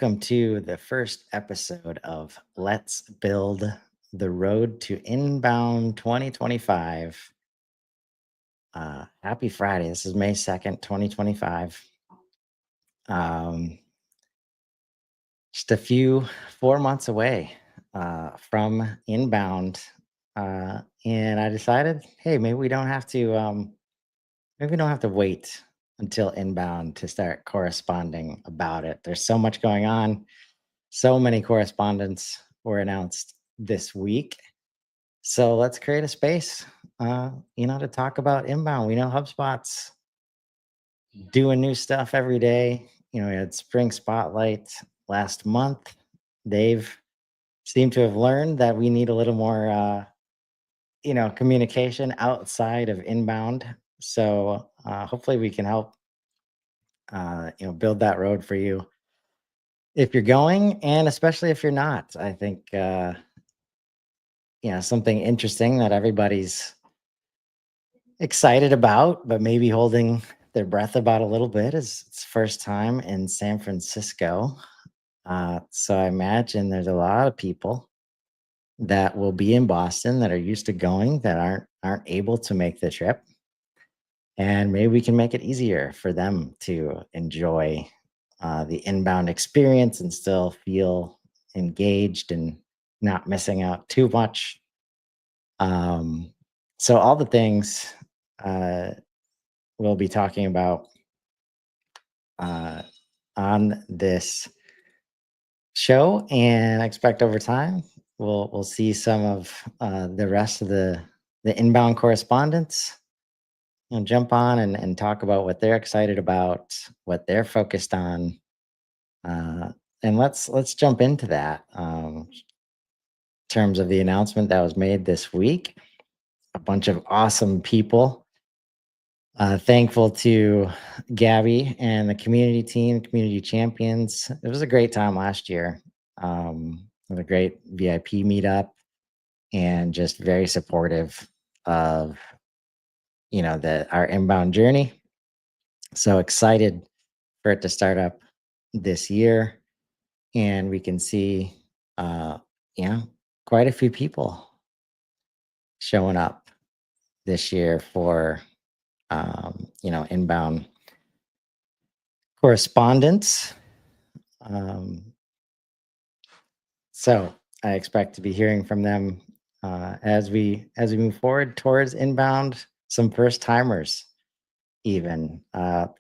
welcome to the first episode of Let's Build the Road to Inbound 2025. Happy Friday. This is May 2nd, 2025. Um, just a few 4 months away from Inbound. And I decided, hey, maybe we don't have to wait until Inbound to start corresponding about it. There's so much going on. So many correspondents were announced this week. So let's create a space, to talk about inbound. We know HubSpot's doing new stuff every day. We had Spring Spotlight last month. They've seemed to have learned that we need a little more, communication outside of inbound. So hopefully we can help, build that road for you if you're going, and especially if you're not. I think something interesting that everybody's excited about, but maybe holding their breath about a little bit is it's first time in San Francisco. So I imagine there's a lot of people that will be in Boston that are used to going that aren't able to make the trip. And maybe we can make it easier for them to enjoy the inbound experience and still feel engaged and not missing out too much. Um, so all the things uh, we'll be talking about uh, on this show, and I expect over time we'll see some of the rest of the inbound correspondents and jump on and talk about what they're excited about, what they're focused on, uh, and let's jump into that. In terms of the announcement that was made this week, a bunch of awesome people. Thankful to Gabby and the community team, community champions. It was a great time last year. It was a great VIP meetup and just very supportive of our inbound journey. So excited for it to start up this year, and we can see, uh, quite a few people showing up this year for inbound correspondence. Um, so I expect to be hearing from them as we move forward towards inbound. Some first timers, even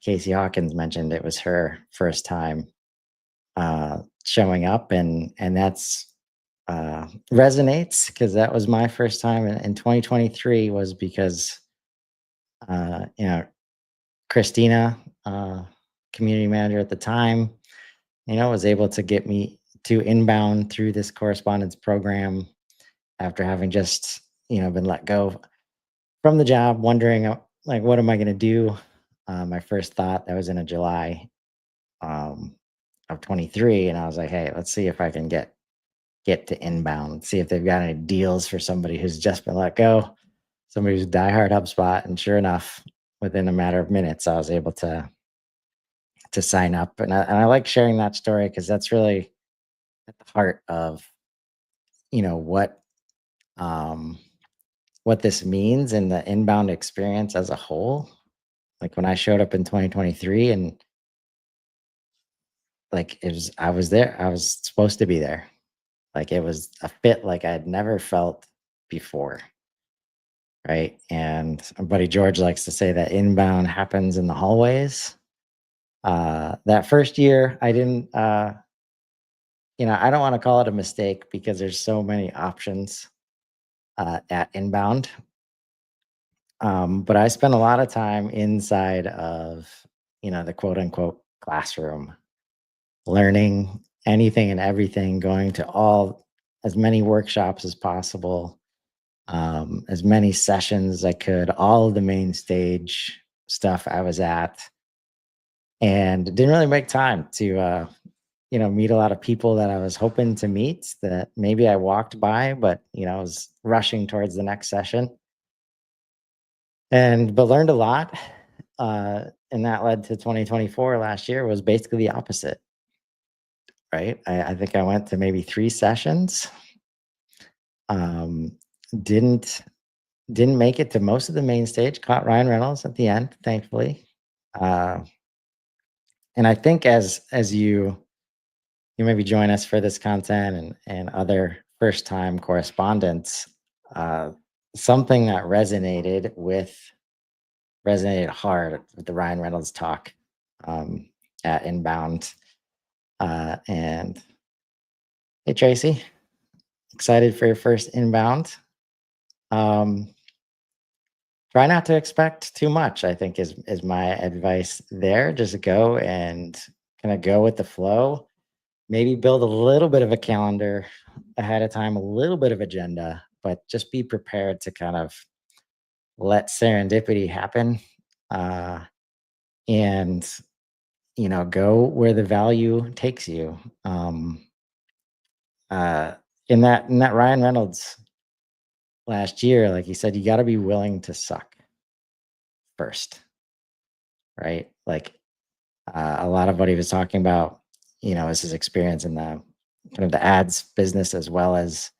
Casey Hawkins mentioned it was her first time showing up, and that's resonates because that was my first time in 2023. Was because uh, you know Christina, community manager at the time, was able to get me to inbound through this correspondence program after having just, been let go from the job, wondering, like, what am I going to do? My first thought, that was in a July um, of 23. And I was like, hey, let's see if I can get to inbound, see if they've got any deals for somebody who's just been let go, somebody who's diehard HubSpot. And sure enough, within a matter of minutes, I was able to sign up. And I like sharing that story because that's really at the heart of you know what um, what this means in the inbound experience as a whole. Like when I showed up in 2023, and like I was there, I was supposed to be there. Like it was a fit like I'd never felt before. Right. And our buddy George likes to say that inbound happens in the hallways. That first year, I didn't, I don't want to call it a mistake because there's so many options at inbound. But I spent a lot of time inside of, the quote unquote classroom, learning anything and everything, going to as many workshops as possible, as many sessions as I could, all of the main stage stuff I was at, and didn't really make time to, meet a lot of people that I was hoping to meet that maybe I walked by, but, I was rushing towards the next session. But learned a lot, and that led to 2024 last year was basically the opposite. right? I think I went to maybe 3 sessions. Um, didn't didn't make it to most of the main stage. Caught Ryan Reynolds at the end, thankfully. Uh, and I think as you maybe join us for this content and other first time correspondents, uh, something that resonated hard with the Ryan Reynolds talk um, at Inbound. And hey, Tracy, excited for your first Inbound. Um, Try not to expect too much, I think is my advice there. Just go and kind of go with the flow. Maybe build a little bit of a calendar ahead of time, a little bit of agenda, but just be prepared to kind of let serendipity happen. Uh, and go where the value takes you. Um, uh, in that Ryan Reynolds last year, like he said, you got to be willing to suck first, right? Like a lot of what he was talking about, is his experience in the kind of the ads business as well as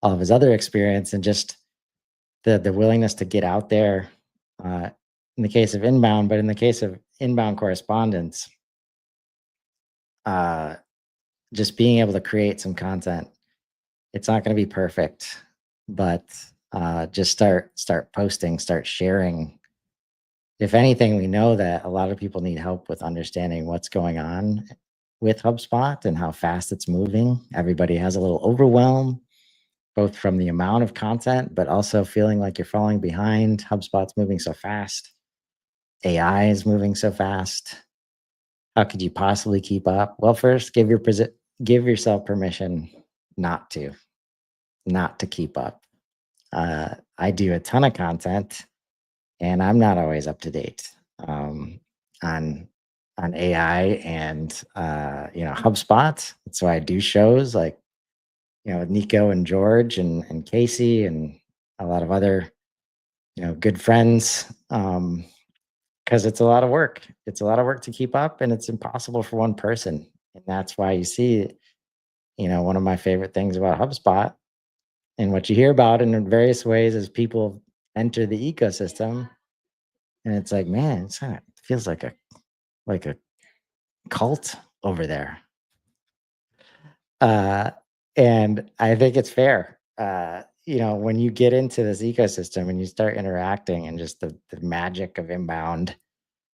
all of his other experience, and just the willingness to get out there. Uh, in the case of inbound, but in the case of inbound correspondence, uh, just being able to create some content. It's not going to be perfect, but just start posting, start sharing. If anything, we know that a lot of people need help with understanding what's going on with HubSpot and how fast it's moving. Everybody has a little overwhelm, both from the amount of content, but also feeling like you're falling behind. HubSpot's moving so fast. AI is moving so fast. How could you possibly keep up? Well, first, give yourself permission not to, not to keep up. I do a ton of content, and I'm not always up to date um, on AI and HubSpot. That's why I do shows like with Nico and George and Casey and a lot of other good friends. Because it's a lot of work. It's a lot of work to keep up, and it's impossible for one person. And that's why you see, one of my favorite things about HubSpot and what you hear about in various ways as people enter the ecosystem. And it's like, man, it feels like a cult over there. Uh, and I think it's fair. When you get into this ecosystem and you start interacting and just the magic of inbound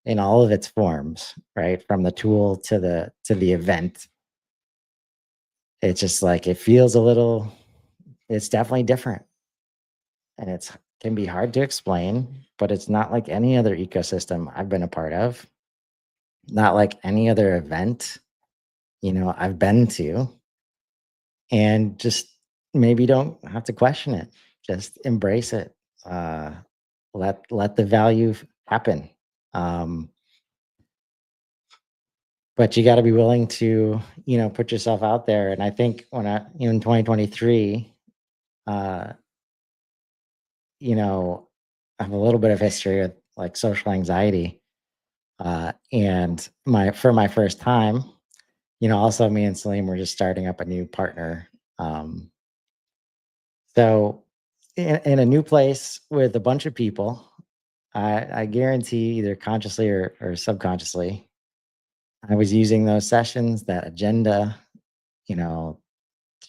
in all of its forms, right? From the tool to the event. It's just like it feels it's definitely different. And it's can be hard to explain, but it's not like any other ecosystem I've been a part of, not like any other event, I've been to, and just maybe don't have to question it. Just embrace it. Uh, let the value happen. Um, but you got to be willing to, put yourself out there. And I think in 2023, uh, I have a little bit of history with like social anxiety. And for my first time, also me and Salim were just starting up a new partner. Um, so in a new place with a bunch of people, I guarantee either consciously or subconsciously, I was using those sessions, that agenda, you know,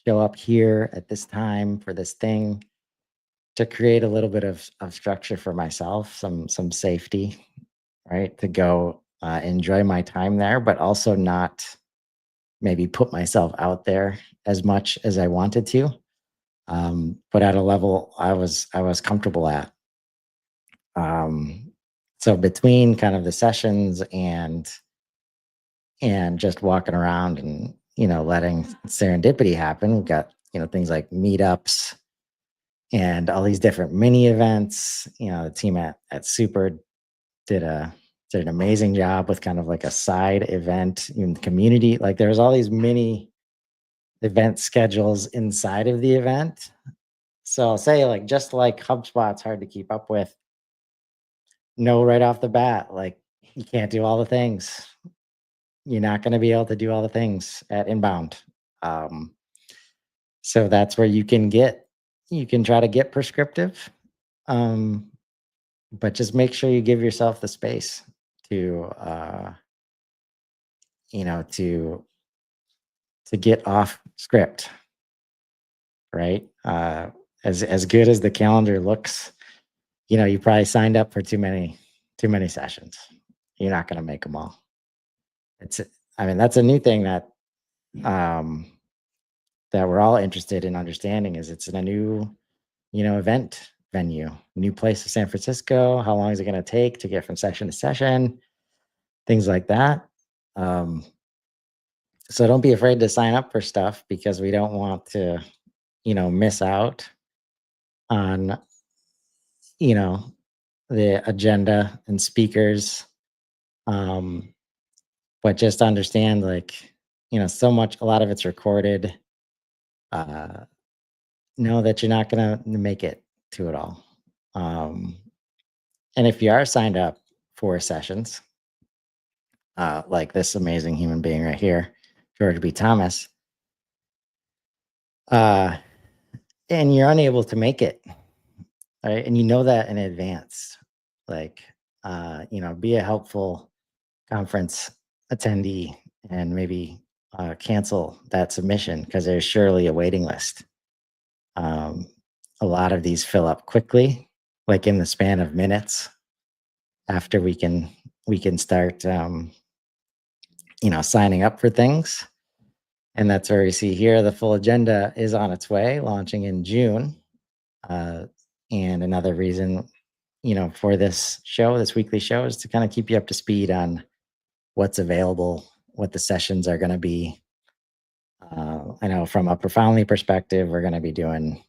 show up here at this time for this thing to create a little bit of structure for myself, some safety, right? To go enjoy my time there, but also not maybe put myself out there as much as I wanted to, but at a level I was comfortable at. Um, so between kind of the sessions and just walking around and letting serendipity happen, we've got things like meetups and all these different mini events. The team at Super did a did an amazing job with kind of like a side event in the community. Like there's all these mini event schedules inside of the event. So I'll say like just like HubSpot's hard to keep up with, know right off the bat, like you can't do all the things. you're not going to be able to do all the things at Inbound. Um, so that's where you can try to get prescriptive, um, but just make sure you give yourself the space to, you know, to get off script, right? As good as the calendar looks, you probably signed up for too many sessions. You're not going to make them all. It's, I mean, that's a new thing um, that we're all interested in understanding is it's in a new, event venue, new place of San Francisco. How long is it going to take to get from session to session? Things like that. Um, so don't be afraid to sign up for stuff because we don't want to, miss out on, you know, the agenda and speakers. Um, but just understand like, so much, a lot of it's recorded. Uh, know that you're not going to make it to it all. Um, and if you are signed up for sessions, like this amazing human being right here, George B. Thomas, uh, and you're unable to make it, right? And you know that in advance, like, be a helpful conference attendee and maybe cancel that submission because there's surely a waiting list. Um, a lot of these fill up quickly, like in the span of minutes after we can start, signing up for things. And that's where we see here the full agenda is on its way, launching in June. Uh, and another reason, for this show, this weekly show, is to kind of keep you up to speed on what's available, what the sessions are going to be. I know from a profoundly perspective, we're going to be doing,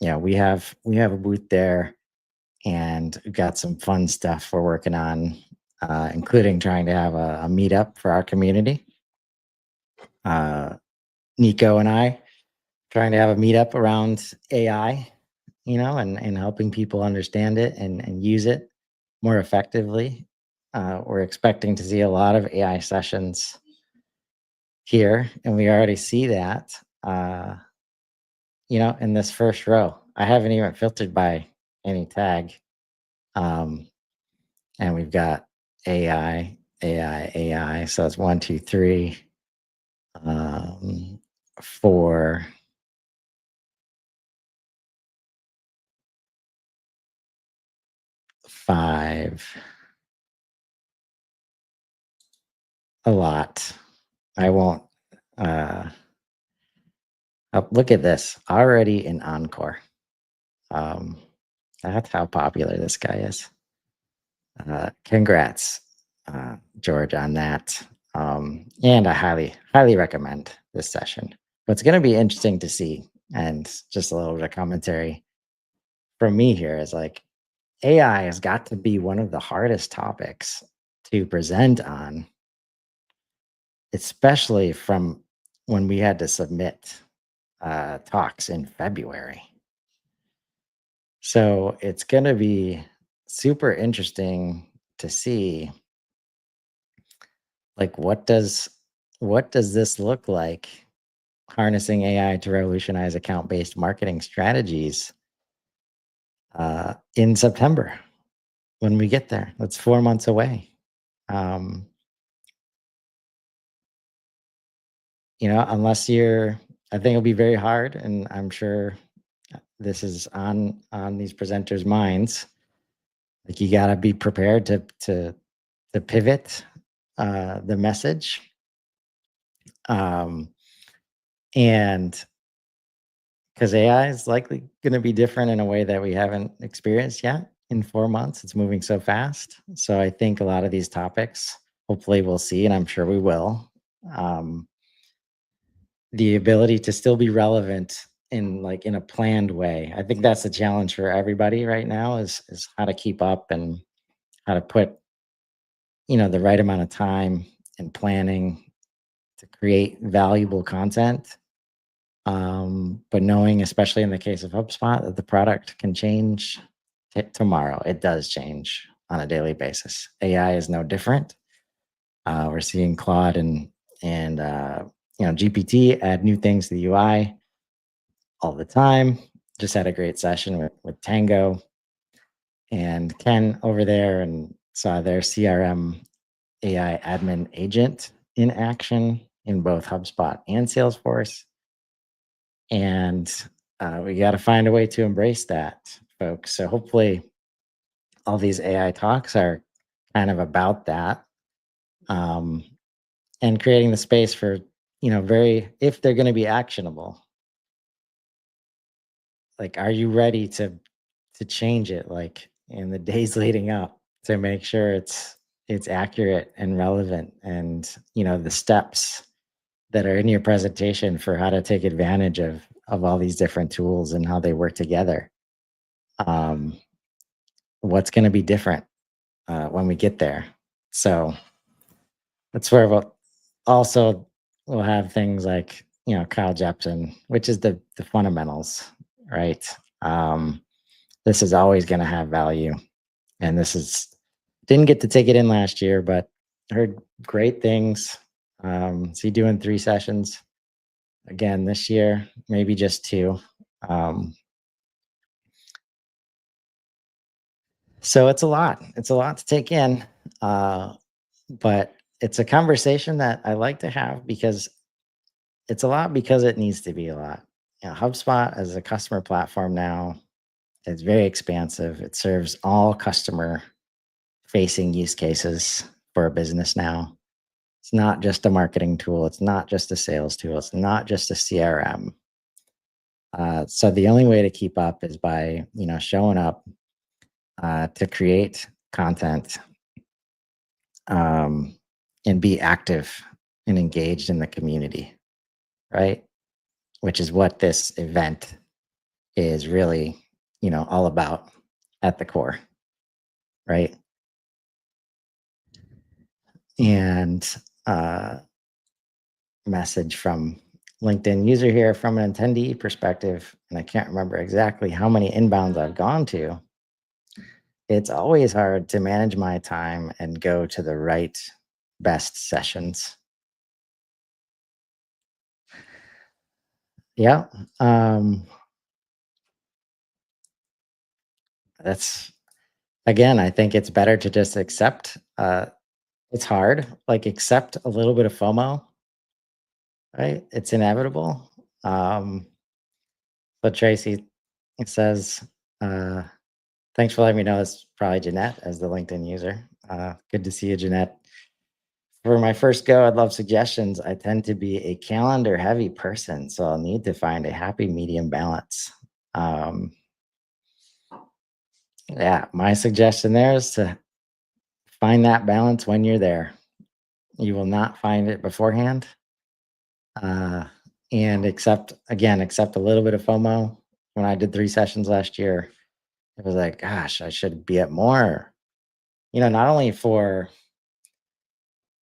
we have a booth there, and we've got some fun stuff we're working on, including trying to have a meetup for our community. Nico and I trying to have a meetup around AI, and helping people understand it and use it more effectively. We're expecting to see a lot of AI sessions here, and we already see that, in this first row. I haven't even filtered by any tag. Um, and we've got AI, AI, AI. So it's 1, 2, 3, 4, 5, a lot. I won't. Uh, oh, look at this already in Encore. Um, that's how popular this guy is. Congrats, George, on that. And I highly, highly recommend this session. What's going to be interesting to see, and just a little bit of commentary from me here, is like AI has got to be one of the hardest topics to present on, especially from when we had to submit talks in February. So it's going to be super interesting to see, like, what does this look like, harnessing AI to revolutionize account-based marketing strategies in September when we get there. That's 4 months away. Um, unless I think it'll be very hard, and I'm sure this is on these presenters' minds. Like, you got to be prepared to pivot the message, um, and because AI is likely going to be different in a way that we haven't experienced yet in 4 months. It's moving so fast. So I think a lot of these topics, hopefully, we'll see, and I'm sure we will. Um, the ability to still be relevant in a planned way. I think that's the challenge for everybody right now is how to keep up and how to put, the right amount of time and planning to create valuable content. But knowing, especially in the case of HubSpot, that the product can change tomorrow. It does change on a daily basis. AI is no different. We're seeing Claude and GPT add new things to the UI all the time. Just had a great session with Tango and Ken over there, and saw their CRM AI admin agent in action in both HubSpot and Salesforce. And we got to find a way to embrace that, folks. So hopefully, all these AI talks are kind of about that, um, and creating the space for, very, if they're going to be actionable, like, are you ready to change it, like, in the days leading up, to make sure it's accurate and relevant, and the steps that are in your presentation for how to take advantage of all these different tools and how they work together. um, what's going to be different when we get there? So that's where we'll have things like, Kyle Jepson, which is the fundamentals, right? um, this is always going to have value. And this is didn't get to take it in last year, but heard great things. See doing 3 sessions again this year, maybe just two. Um, so it's a lot. It's a lot to take in, but it's a conversation that I like to have, because it's a lot because it needs to be a lot. HubSpot as a customer platform now is very expansive. It serves all customer facing use cases for a business now. It's not just a marketing tool. It's not just a sales tool. It's not just a CRM. So the only way to keep up is by, showing up to create content, um, and be active and engaged in the community, right? Which is what this event is really, all about at the core, right? And message from LinkedIn user here, from an attendee perspective, and I can't remember exactly how many inbounds I've gone to. It's always hard to manage my time and go to the right best sessions. Yeah. Um, that's Again, I think it's better to just accept. It's hard, like, accept a little bit of FOMO, right? It's inevitable. Um, but Tracy, it says, uh, thanks for letting me know. It's probably Jeanette as the LinkedIn user. Good to see you, Jeanette. For my first go, I'd love suggestions. I tend to be a calendar heavy person, so I'll need to find a happy medium balance. Um, yeah, my suggestion there is to find that balance when you're there. You will not find it beforehand. Uh, and accept a little bit of FOMO. When I did 3 sessions last year, it was like, gosh, I should be at more. Not only for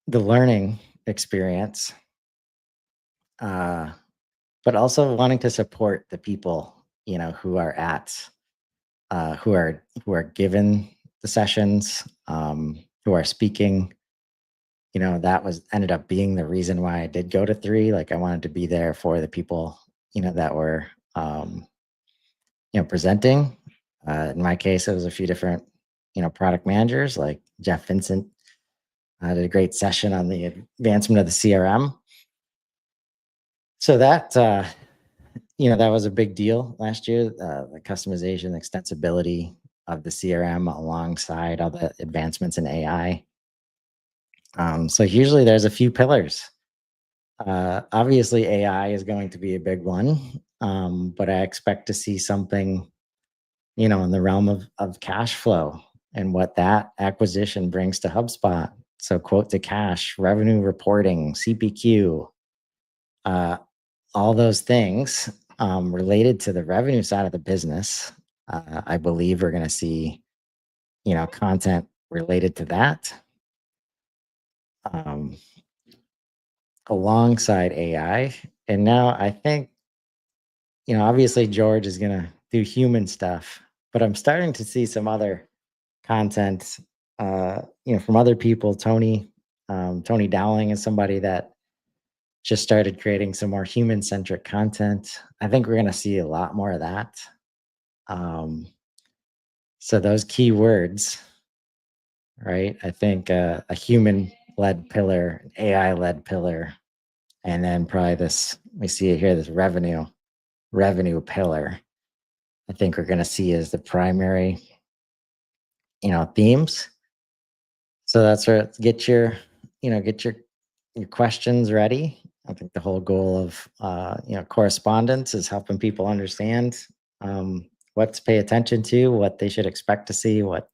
the learning experience, uh, but also wanting to support the people, who are who are given the sessions, who are speaking. That was ended up being the reason why I did go to 3. Like, I wanted to be there for the people, that were, presenting. In my case, it was a few different, product managers like Jeff Vincent. I did a great session on the advancement of the CRM. So that was a big deal last year. The customization, extensibility of the CRM alongside all the advancements in AI. So usually there's a few pillars. Obviously, AI is going to be a big one, but I expect to see something, in the realm of cash flow and what that acquisition brings to HubSpot. So, quote to cash, revenue reporting, CPQ, uh, all those things related to the revenue side of the business. I believe we're going to see, content related to that, um, alongside AI. And now I think, obviously George is going to do human stuff, but I'm starting to see some other content, from other people. Tony Tony Dowling is somebody that just started creating some more human centric content. I think we're going to see a lot more of that. Um, so those keywords, right? I think a human led pillar, an AI led pillar, and then probably this, we see it here, this revenue pillar. I think we're going to see as the primary, themes. So that's where get your questions ready. I think the whole goal of correspondence is helping people understand what to pay attention to, what they should expect to see, what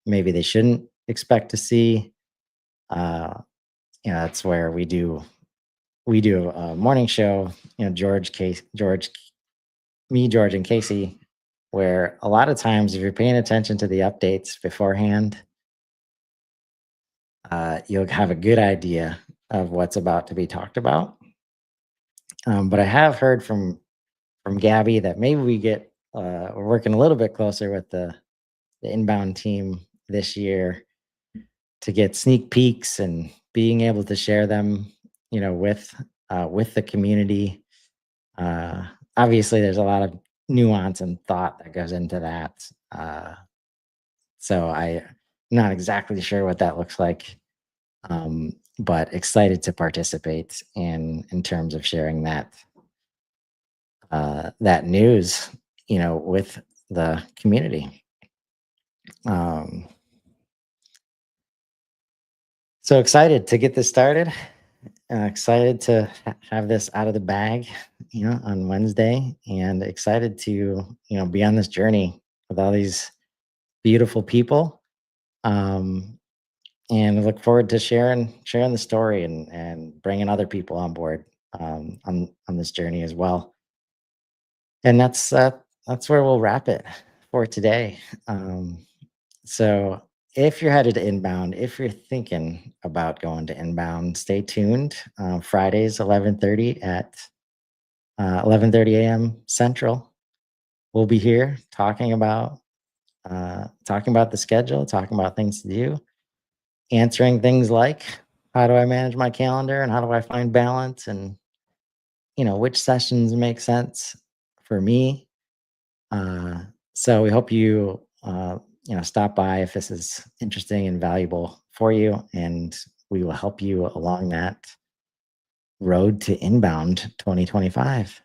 maybe they shouldn't expect to see. Uh, that's where we do a morning show. George and Casey, where a lot of times if you're paying attention to the updates beforehand, you'll have a good idea of what's about to be talked about. But I have heard from Gabby that maybe we're working a little bit closer with the inbound team this year to get sneak peeks and being able to share them, with the community. Uh, Obviously, there's a lot of nuance and thought that goes into that. So I'm not exactly sure what that looks like, but excited to participate in terms of sharing that news, with the community. Um, so excited to get this started. Excited to have this out of the bag, on Wednesday, and excited to, be on this journey with all these beautiful people. Um, and look forward to sharing the story and bringing other people on board on this journey as well. And that's where we'll wrap it for today. So if you're headed to inbound, if you're thinking about going to inbound, stay tuned. Fridays 11:30 a.m. Central. We'll be here talking about the schedule, talking about things to do, answering things like how do I manage my calendar and how do I find balance, and which sessions make sense for me. So we hope you stop by if this is interesting and valuable for you, and we will help you along that road to inbound 2025.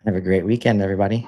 Have a great weekend, everybody.